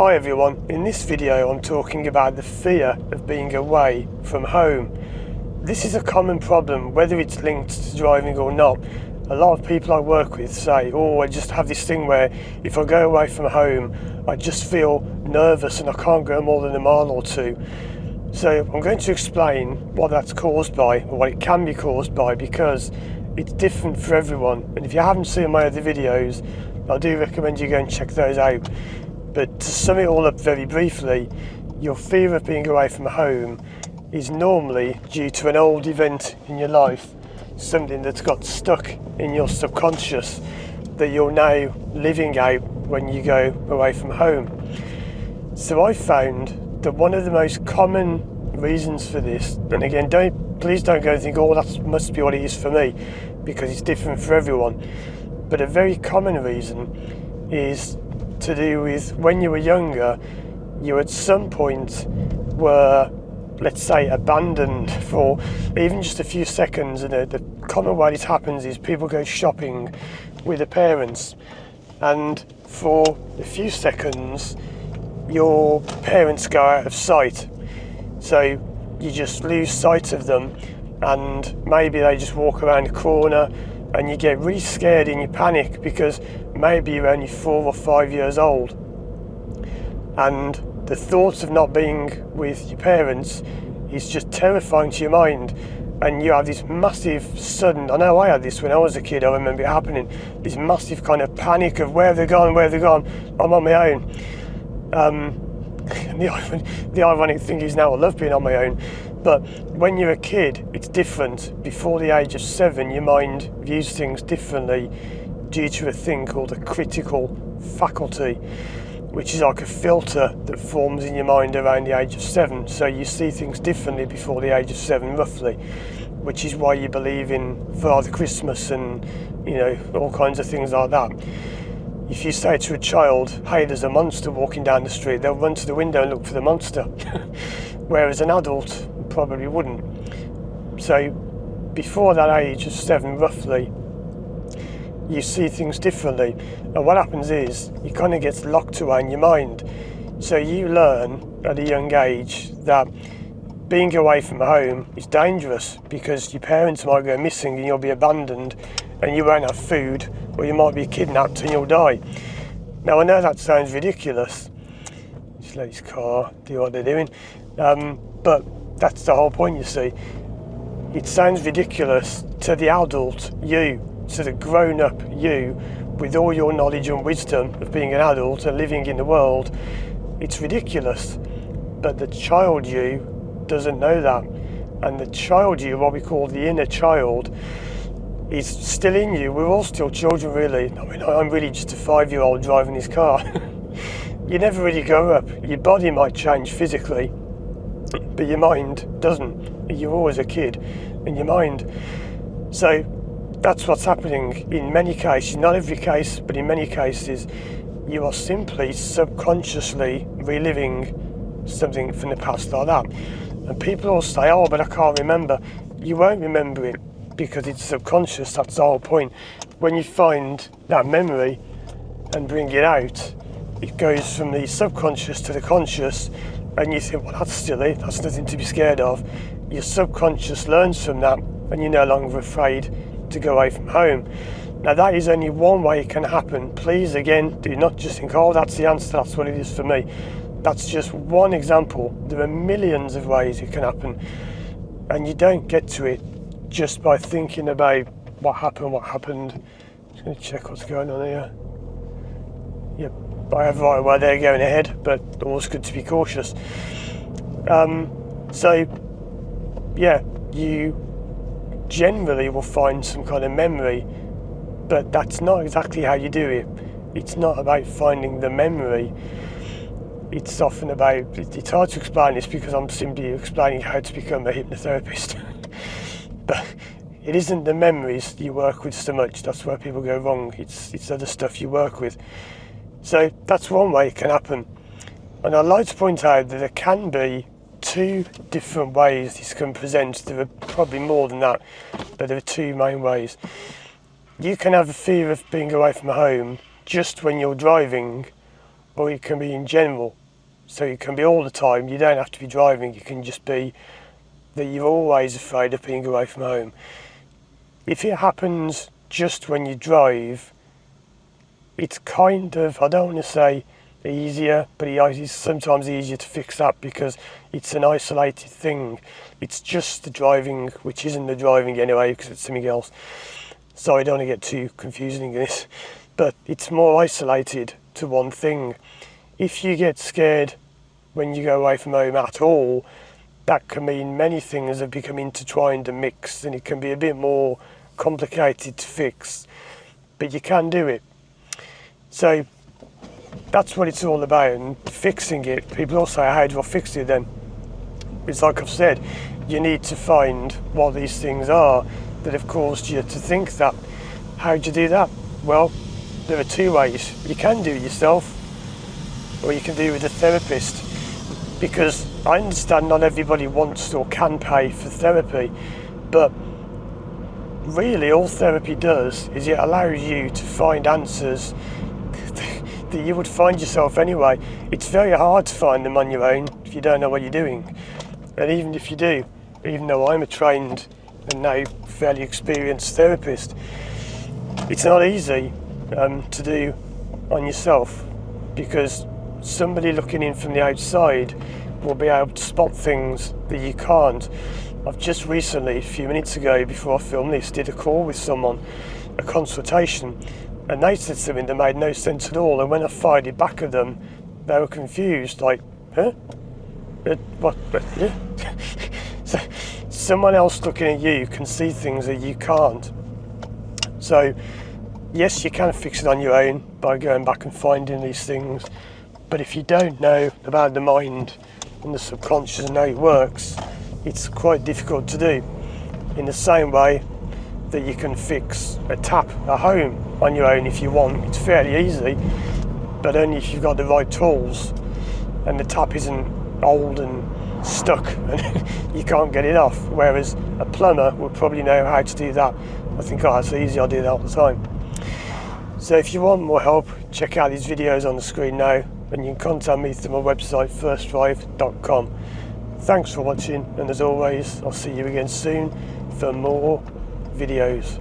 Hi everyone, in this video I'm talking about the fear of being away from home. This is a common problem, whether it's linked to driving or not. A lot of people I work with say, I just have this thing where if I go away from home, I just feel nervous and I can't go more than a mile or two. So I'm going to explain what that's caused by, or what it can be caused by, because it's different for everyone. And if you haven't seen my other videos, I do recommend you go and check those out. But to sum it all up very briefly, your fear of being away from home is normally due to an old event in your life, something that's got stuck in your subconscious that you're now living out when you go away from home. So I found that one of the most common reasons for this, and again, please don't go and think, that must be what it is for me, because it's different for everyone. But a very common reason is to do with when you were younger, you at some point were, let's say, abandoned for even just a few seconds. And the common way this happens is people go shopping with their parents, and for a few seconds your parents go out of sight, so you just lose sight of them, and maybe they just walk around the corner and you get really scared and you panic because maybe you're only 4 or 5 years old, and the thoughts of not being with your parents is just terrifying to your mind, and you have this massive sudden, I know I had this when I was a kid, I remember it happening, this massive kind of panic of where have they gone, I'm on my own. The ironic thing is now I love being on my own, but when you're a kid it's different. Before the age of 7 your mind views things differently due to a thing called a critical faculty, which is like a filter that forms in your mind around the age of 7. So you see things differently before the age of 7 roughly, which is why you believe in Father Christmas and all kinds of things like that. If you say to a child, hey, there's a monster walking down the street, they'll run to the window and look for the monster, whereas an adult probably wouldn't. So before that age of 7 roughly, you see things differently, and what happens is you kind of gets locked away in your mind. So you learn at a young age that being away from home is dangerous because your parents might go missing and you'll be abandoned and you won't have food, or you might be kidnapped and you'll die. Now I know that sounds ridiculous, just let this car do what they're doing, but that's the whole point, you see. It sounds ridiculous to the adult you, to the grown-up you, with all your knowledge and wisdom of being an adult and living in the world. It's ridiculous, but the child you doesn't know that, and the child you, what we call the inner child, is still in you. We're all still children, really. I mean, I'm really just a 5-year-old driving this car. You never really grow up. Your body might change physically, but your mind doesn't. You're always a kid in your mind. So that's what's happening in many cases, not every case, but in many cases, you are simply subconsciously reliving something from the past like that. And people all say, but I can't remember. You won't remember it because it's subconscious, that's the whole point. When you find that memory and bring it out, it goes from the subconscious to the conscious, and you think, well, that's silly, that's nothing to be scared of. Your subconscious learns from that, and you're no longer afraid to go away from home. Now that is only one way it can happen. Please, again, do not just think, that's the answer, that's what it is for me. That's just one example. There are millions of ways it can happen, and you don't get to it just by thinking about what happened. Just going to check what's going on here. Yep, I have right away there going ahead, but always good to be cautious. So yeah, you generally will find some kind of memory, but that's not exactly how you do it. It's not about finding the memory. It's often about, it's hard to explain this because I'm simply explaining how to become a hypnotherapist. But it isn't the memories you work with so much, that's where people go wrong. It's other stuff you work with. So that's one way it can happen. And I'd like to point out that there can be 2 different ways this can present. There are probably more than that, but there are 2 main ways. You can have a fear of being away from home just when you're driving, or it can be in general. So it can be all the time. You don't have to be driving. It can just be that you're always afraid of being away from home. If it happens just when you drive, it's kind of, I don't want to say easier, but it's sometimes easier to fix that because it's an isolated thing. It's just the driving, which isn't the driving anyway because it's something else. So I don't want to get too confusing in this, but it's more isolated to one thing. If you get scared when you go away from home at all, that can mean many things have become intertwined and mixed, and it can be a bit more complicated to fix, but you can do it. So that's what it's all about, and fixing it. People all say, how do I fix it then? It's like I've said, you need to find what these things are that have caused you to think that. How do you do that? Well, there are two ways. You can do it yourself, or you can do it with a therapist. Because I understand not everybody wants or can pay for therapy, but really all therapy does is it allows you to find answers that you would find yourself anyway. It's very hard to find them on your own if you don't know what you're doing. And even if you do, even though I'm a trained and now fairly experienced therapist, it's not easy to do on yourself, because somebody looking in from the outside will be able to spot things that you can't. I've just recently, a few minutes ago before I filmed this, did a call with someone, a consultation, and they said something that made no sense at all, and when I fired it back at them, they were confused, like, huh? What? Yeah? So someone else looking at you can see things that you can't. So yes, you can fix it on your own by going back and finding these things, but if you don't know about the mind and the subconscious and how it works, it's quite difficult to do. In the same way that you can fix a tap at home on your own if you want, it's fairly easy, but only if you've got the right tools and the tap isn't old and stuck and you can't get it off, whereas a plumber would probably know how to do that. I think, oh, it's easy, I do that all the time. So if you want more help, check out these videos on the screen now, and you can contact me through my website firstdrive.com. Thanks for watching, and as always, I'll see you again soon for more videos.